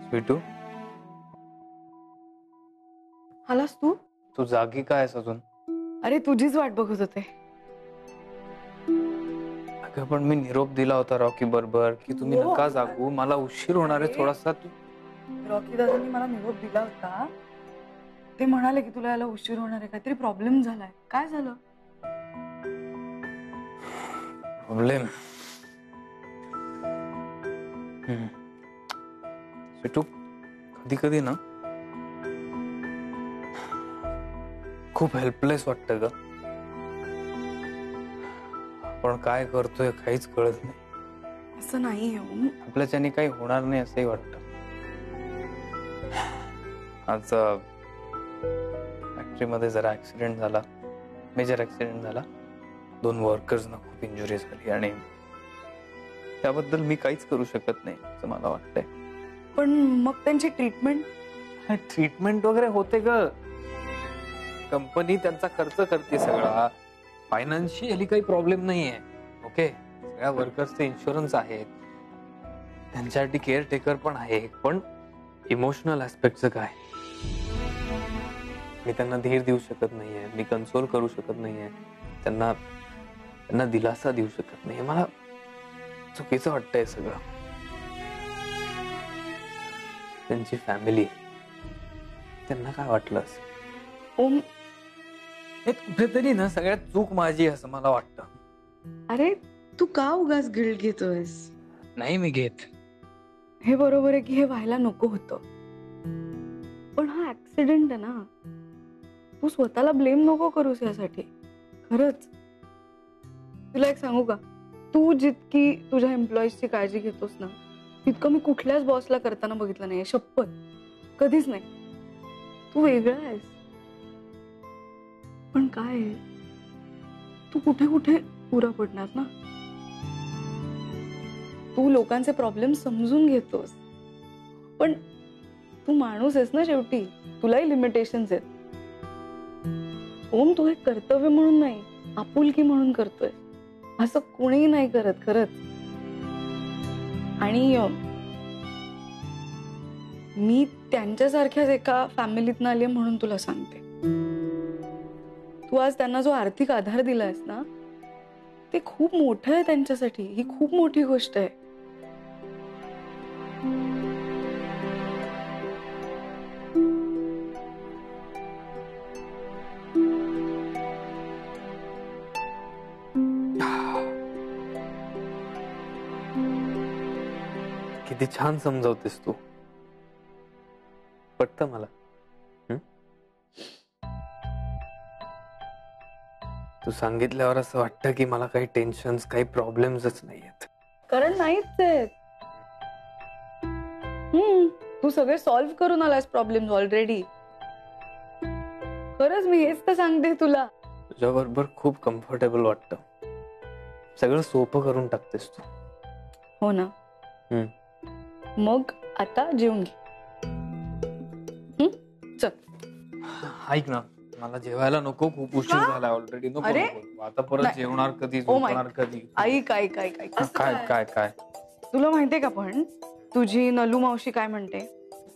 स्वीटू, आलास तू? तू जागी काय आहेस अजून? अरे तुझीच वाट बघत होते. अगं पण मी निरोप दिला होता रॉकी बरोबर की तुम्ही हो. नका जागू, मला उशीर होणार आहे थोडासा. तू रॉकी दादांनी मला निरोप दिला होता. ते म्हणाले की तुला याला उशीर होणार आहे, काहीतरी प्रॉब्लेम झालाय. काय झालं? प्रॉब्लेम स्वीटू, कधी कधी ना खूप हेल्पलेस वाटतं ग. आपण काय करतोय काहीच कळत नाही. असं नाही ओम. आपल्याच्याने काही होणार नाही असंही वाटतं. आज फॅक्टरीमध्ये जरा ऍक्सिडेंट झाला, मेजर ऍक्सिडेंट झाला. 2 वर्कर्सना खूप इंजुरी झाली आणि त्याबद्दल मी काहीच करू शकत नाही असं मला वाटतंय. पण मग त्यांची ट्रीटमेंट वगैरे होते ग. कंपनी त्यांचा खर्च करते सगळा. फायनान्शियली काही प्रॉब्लेम नाहीये. ओके, सगळ्या वर्कर्सचे इन्शुरन्स आहेत, त्यांच्यासाठी केअरटेकर पण आहे. पण इमोशनल ऍस्पेक्टचं काय? मी त्यांना धीर देऊ शकत नाहीये, मी कन्सोल करू शकत नाहीये, त्यांना दिलासा देऊ शकत नाही. मला चुकीचं वाटतंय सगळं. त्यांची फॅमिली, त्यांना काय वाटलं असं? ओम, हे कुठेतरी ना सगळ्यात चूक माझी असं मला वाटतं. अरे तू का उगाच गिल्ट घेतोयस? नाही मी घेत. हे बरोबर आहे की हे व्हायला नको होतं, पण हा ऍक्सिडेंट आहे ना. तू स्वतःला ब्लेम नको करूस यासाठी. खरंच तुला एक सांगू का, तू जितकी तुझ्या एम्प्लॉईजची काळजी घेतोस ना, तितकं मी कुठल्याच बॉसला करताना बघितलं नाहीये. शपथ, कधीच नाही. तू वेगळा आहेस. पण काय आहे, तू कुठे कुठे पुरा पडणार ना. तू लोकांचे प्रॉब्लेम समजून घेतोस, पण तू माणूस आहेस ना शेवटी. तुलाही लिमिटेशन्स आहेत. ओम, तू हे कर्तव्य म्हणून नाही, आपुलकी म्हणून करतोय. असं कोणीही नाही करत खरंच. आणि मी त्यांच्यासारख्याच एका फॅमिलीतनं आली म्हणून तुला सांगते. तू आज त्यांना जो आर्थिक आधार दिलायस ना, ते खूप मोठं आहे त्यांच्यासाठी. ही खूप मोठी गोष्ट आहे. किती छान समजावतेस तू. पटतं मला. तू सांगितल्यावर असं वाटतं की मला काही टेन्शन्स, काही प्रॉब्लेम्सच नाहीयेत. कारण नाहीच आहेत. तू सगळे सॉल्व्ह करून आलास प्रॉब्लेम ऑलरेडी. खरंच मी हेच तर सांगते तुला. तुझ्याबरोबर खूप कम्फर्टेबल वाटतं. सगळं सोपं करून टाकतेस तू. हो ना. मग आता जेवून घे. चल. ऐक ना, मला जेवायला नको, खूप उशीर झाला ऑलरेडी. नको अरे? नको. आता परत जेवणार कधी, झोपणार कधी? ऐक. काय काय? तुला माहितीये का, पण तुझी नलू मावशी काय म्हणते?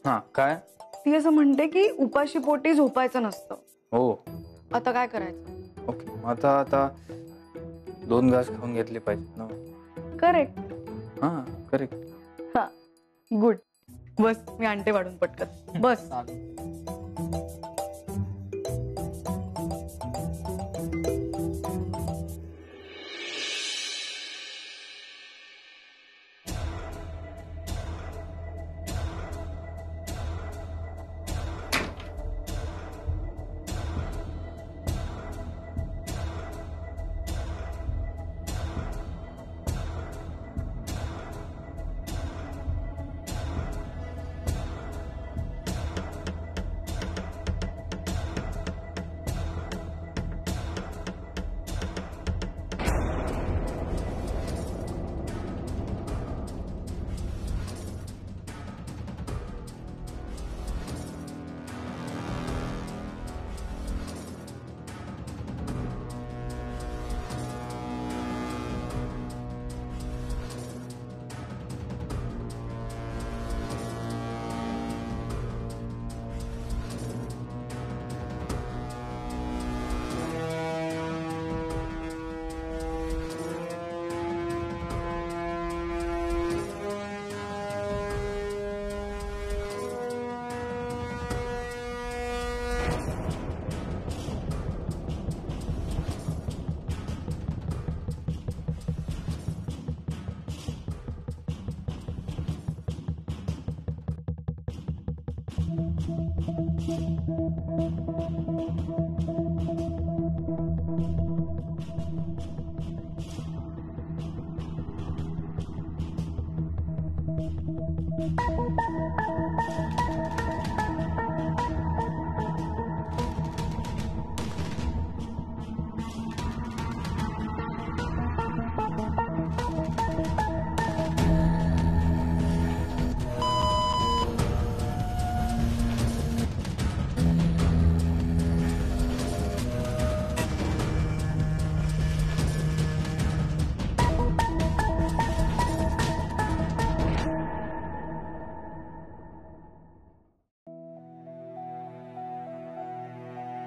हा, काय? ती असं म्हणते की उपाशी पोटी झोपायचं नसतं. हो. आता काय करायचं? ओके, आता 2 घास खाऊन घेतले पाहिजेत ना. करेक्ट. हा, करेक्ट. हा, गुड. बस, मी आणते वाढून पटकन. बस.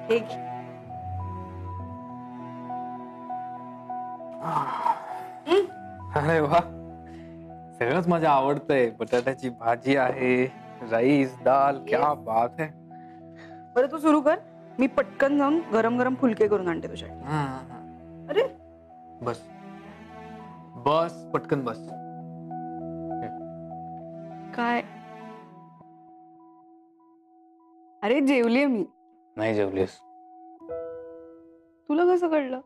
हे घे. अरे वा, सगळंच माझ्या आवडतंय. बटाट्याची भाजी आहे, राईस, दाल, क्या बात है. बरं तू सुरू कर, मी पटकन जाऊन गरम गरम फुलके करून आणते तुझ्यासाठी. अरे बस बस, पटकन बस. काय? अरे जेवलीये मी. नाही जेवलीस? तुला कसं कळलं?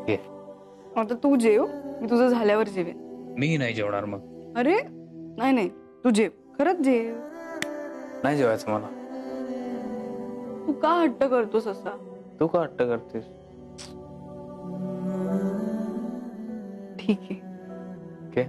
ये. आता तू जेव, मी तुझं झाल्यावर जेवेन. मी नाही जेवणार मग. अरे नाही नाही, तू जेव, खरंच जेव. नाही जेवायचं मला. तू का हट्ट करतोस असा? तू का हट्ट करतेस? ठीक आहे. ओके.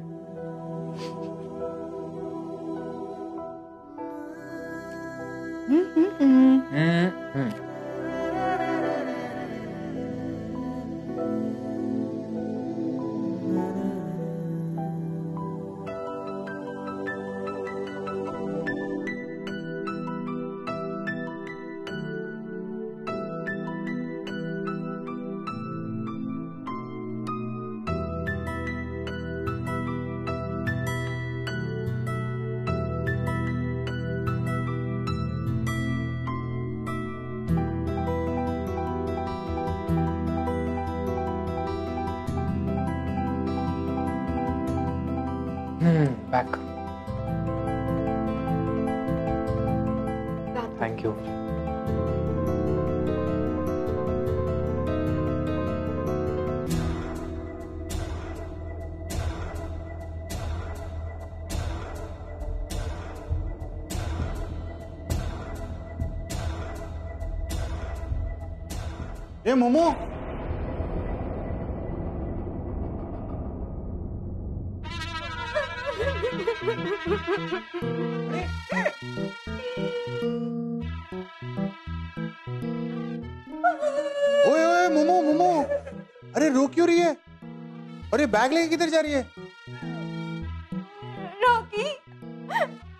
Back. Thank you. ए मोमो, ओए ओए मोमो मोमो, अरे रो क्यों रही है? अरे बैग लेके किधर जा रही है? रॉकी,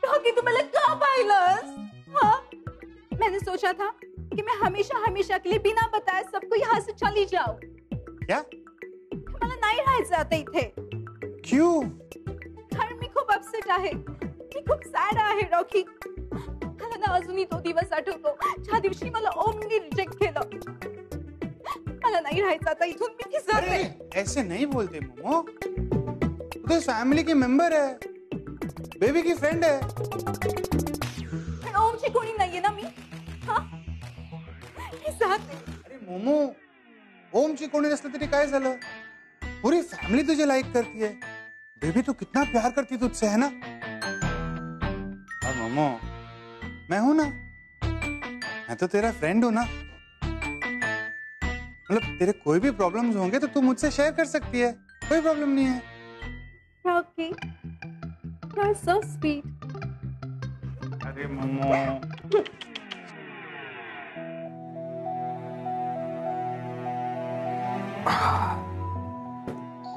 रॉकी तू मला का पाहिलंस? हाँ? मैंने सोचा था कि मैं हमेशा हमेशा के लिए बिना बताए सबको यहाँ से चली जाऊं. क्या? मला नाही राहायचं आता इथे. क्यों? कारण मी खूप अपसेट आहे. मी खूप सॅड आहे रॉकी. मला ना अजूनही तो दिवस आठवतो ज्या दिवशी मला ओमने रिजेक्ट केलं. मला नाही राहायचं आता इथून. मी जाते. अरे ऐसे नहीं बोलते मोमो, तू तो फैमिली की मेंबर है, बेबी की फ्रेंड है. पण ओमची कोणी नाहीये ना मी. हाँ? मी जाते. अरे मोमो, ओमची कोणी नसलं तरी काय झालं? पूरी फैमिली तुझे लाइक करती है. बेबी तू कितना प्यार करती तुझसे, है ना? और मोमो, मैं हूं ना, मैं तो तेरा फ्रेंड हूं ना. मतलब तेरे कोई भी प्रॉब्लम्स होंगे तो तू मुझसे शेयर कर सकती है, कोई प्रॉब्लम नहीं है. Rocky, you are so sweet. अरे मोमो,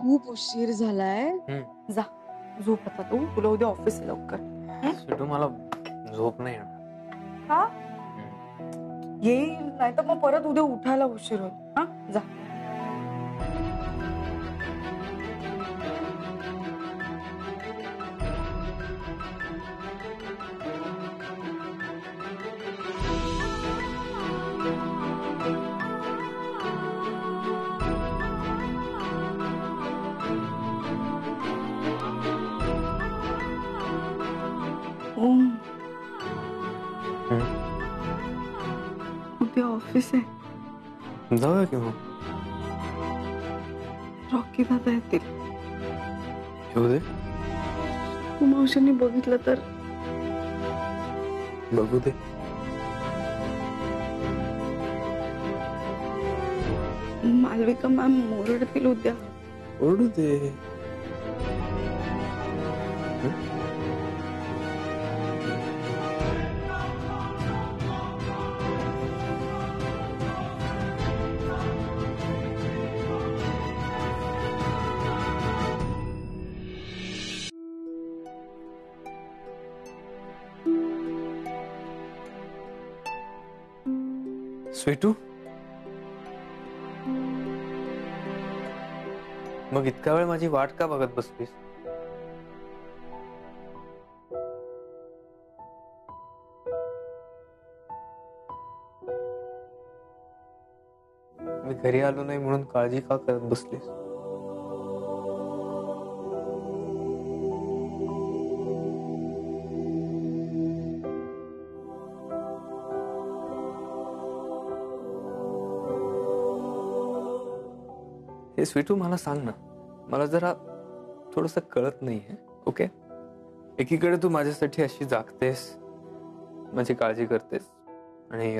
खूप उशीर झालाय. जा झोप आता तू. तुला उद्या ऑफिस लवकर. सुटू, मला झोप नाही येणार. हा? येईल, नाही तर मग परत उद्या उठायला उशीर होईल. हा जा. ऑफिस आहे. जाऊया की मग. रॉकी दादा येतील. येऊ दे. मावशींनी बघितलं तर. बघू दे. मालविका मॅम ओरडतील उद्या. ओरडू दे. स्वीटू, मग इतका वेळ माझी वाट का बघत बसलीस? मी घरी आलो नाही म्हणून काळजी का करत बसलीस? हे स्वीटू, मला सांग ना, मला जरा थोडस कळत नाहीये. ओके, एकीकडे तू माझ्यासाठी अशी जागतेस, माझी काळजी करतेस, आणि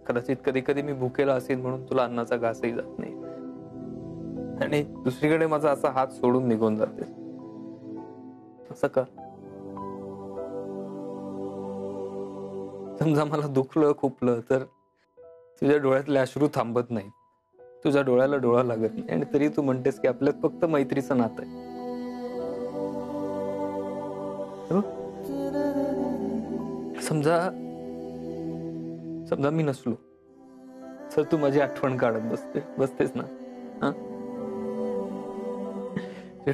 कदाचित कधी कधी मी भुकेला असेल म्हणून तुला अन्नाचा घासही जात नाही, आणि दुसरीकडे माझा असा हात सोडून निघून जातेस. असं का? समजा मला दुखलं खुपलं तर तुझ्या डोळ्यातले अश्रू थांबत नाही, तुझ्या डोळ्याला डोळा लागत नाही, आणि तरी तू म्हणतेस की आपल्यात फक्त मैत्रीचं नातं आहे. समजा मी नसलो तर तू माझी आठवण काढत बसतेस ना.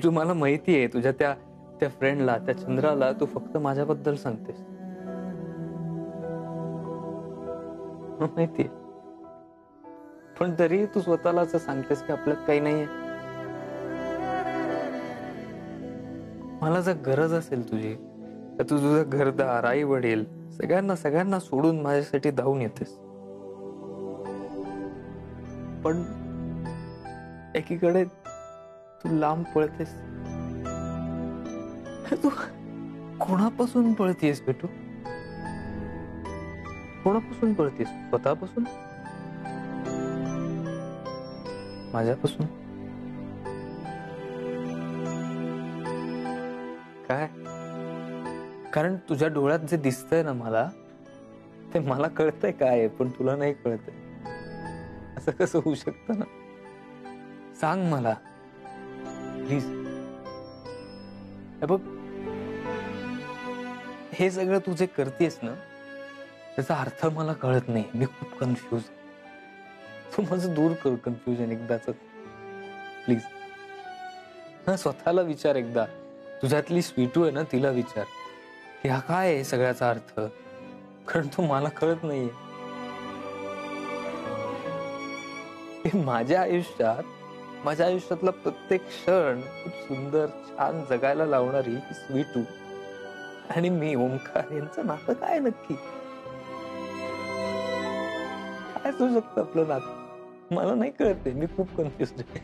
तू मला माहिती आहे, तुझ्या त्या फ्रेंडला, त्या चंद्राला तू फक्त माझ्याबद्दल सांगतेस, माहितीये, पण तरी तू स्वतःला असं सांगतेस की आपल्यात काही नाहीये. मला जर गरज असेल तुझी तर तू तुझं घरदार, आई वडील सगळ्यांना सोडून माझ्यासाठी धावून येतेस. पण एकीकडे तू लांब पळतेस. तू कोणापासून पळतेस बेटू? कोणापासून पळतेस? स्वतःपासून? माझ्यापासून? काय? कारण तुझ्या डोळ्यात जे दिसतंय ना मला, ते मला कळतंय काय, पण तुला नाही कळतंय. असं कसं होऊ शकतं ना? सांग मला प्लीज. बघ, हे सगळं तू जे करतेस ना, त्याचा अर्थ मला कळत नाही. मी खूप कन्फ्युज. तू माझं दूर कर कन्फ्युजन एकदाच प्लीज. स्वतःला विचार एकदा. तुझ्यातली स्वीटू आहे ना, तिला विचार की हा काय आहे सगळ्याचा अर्थ, कारण तो मला कळत नाहीये. माझ्या आयुष्यातला प्रत्येक क्षण खूप सुंदर, छान जगायला लावणारी ही स्वीटू आणि मी, ओमकार, यांचं नातं काय नक्की? काय असू शकतं आपलं नातं? मला नाही कळते. मी खूप कन्फ्युज आहे.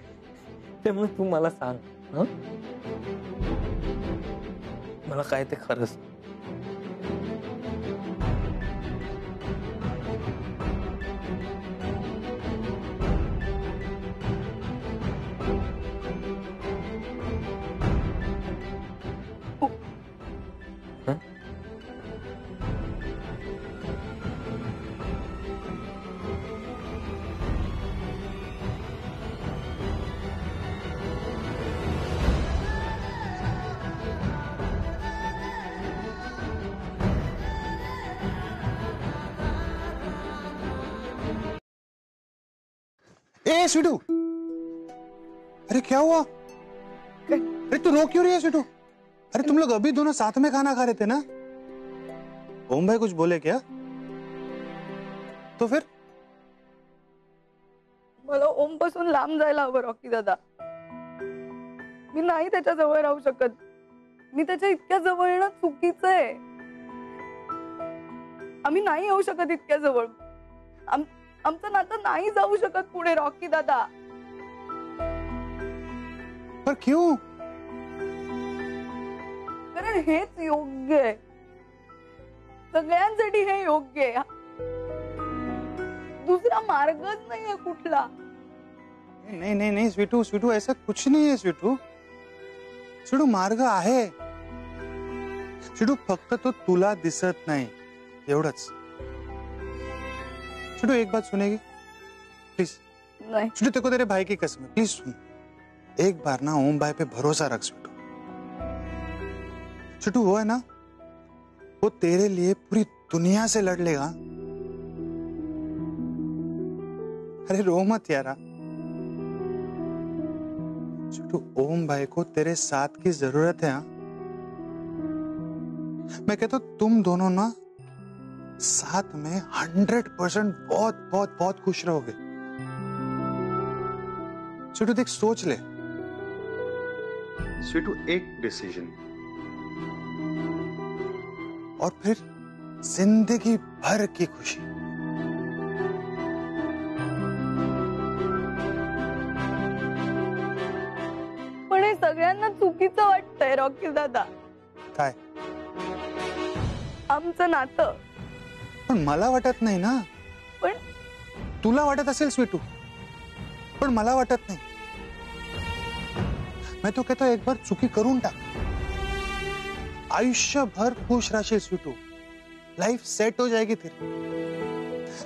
त्यामुळे तू मला सांग. मला काय ते खरंच. ए स्वीटू, अरे क्या हुआ? अरे तू रो क्यों रही है स्वीटू? अरे तुम लोग अभी दोनों साथ में खाना खा रहे थे ना? ओम भाई कुछ बोले क्या? तो फिर? मला ओम पासून लांब जायला हवं रॉकी दादा. मी नाही त्याच्या जवळ राहू शकत. मी त्याच्या इतक्या जवळ येणं चुकीचं आहे. आम्ही नाही येऊ शकत इतक्या जवळ. आमचं नातं नाही जाऊ शकत पुढे रॉकी दादा. पर क्यों? कारण हेच योग्य आहे, सगळ्यांसाठी हे योग्य आहे. दुसरा मार्गच नाहीये कुठला. नहीं नहीं नहीं स्वीटू, स्वीटू ऐसा कुछ नहीं है स्वीटू. स्वीटू मार्ग आहे. स्वीटू फक्त तो तुला दिसत नाही एवढंच. स्वीटू एक बात सुनेगी प्लीज? नाही. स्वीटू तेरे को तेरे भाई की कसम है, प्लीज सुन. एक बार ना ओम भाई पे भरोसा रख स्वीटू. स्वीटू वो है ना, वो तेरे लिए पूरी दुनिया से लड़ लेगा. अरे रो मत यारा. छोटू, ओम भाई को तेरे साथ की जरूरत है. हाँ, मैं कहता हूं तुम दोनों ना साथ में 100% बहुत बहुत बहुत खुश रहोगे. छोटू देख, सोच ले. छोटू एक डिसीजन और फिर जिंदगी भर की खुशी. पण हे सगळ्यांना चुकीचं वाटतंय रॉकी दादा. काय? आमचं नातं. पण मला वाटत नाही ना. पण तुला वाटत असेल स्वीटू, पण मला वाटत नाही. मैं तो कहता हूं एक बार चुकी करून टाक. आयुष्यभर खुश रहशील स्वीटू. लाइफ सेट हो जाएगी तेरी.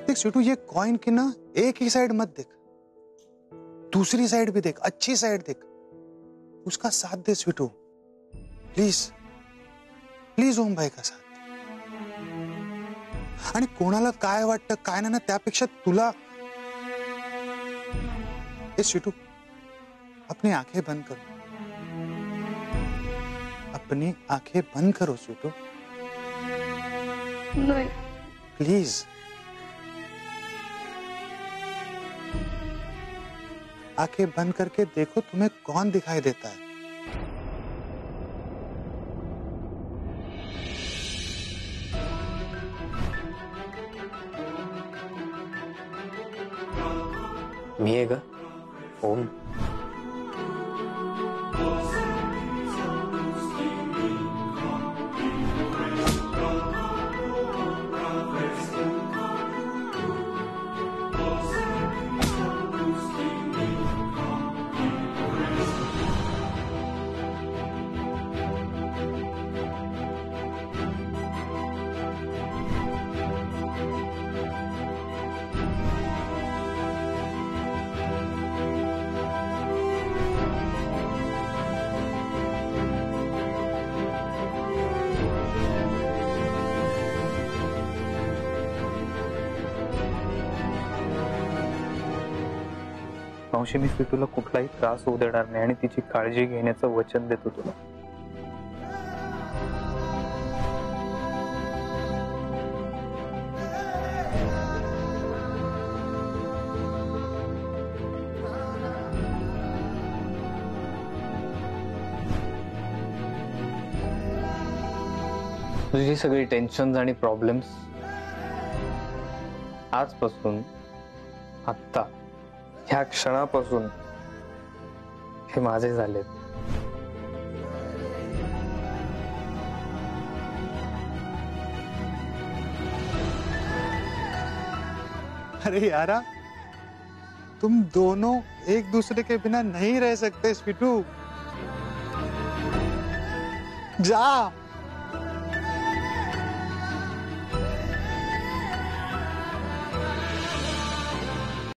देख स्वीटू, ये कॉइन की ना एक ही साइड मत देख, दूसरी साइड भी देख, अच्छी साइड देख. उसका साथ दे स्वीटू, प्लीज प्लीज. ओम भाई का साथ. आणि कोणाला काय वाटतं काय नाही ना, त्यापेक्षा तुला. ए स्वीटू, अपनी आंखें बंद करो. अपनी आंखें बंद करो स्वीटू. नाही. प्लीज. आंखें बंद करके देखो तुम्हें कौन दिखाई देता है. मी आहे का ओम? मावशी, मी स्वीटूला कुठलाही त्रास होऊ देणार नाही आणि तिची काळजी घेण्याचं वचन देतो तुला. तुझी सगळी टेन्शन आणि प्रॉब्लेम्स आजपासून, आत्ता, ह्या क्षणापासून हे माझे झालेत. अरे यारा, तुम दोनों एक दूसरे के बिना नहीं रह सकते स्वीटू. जा.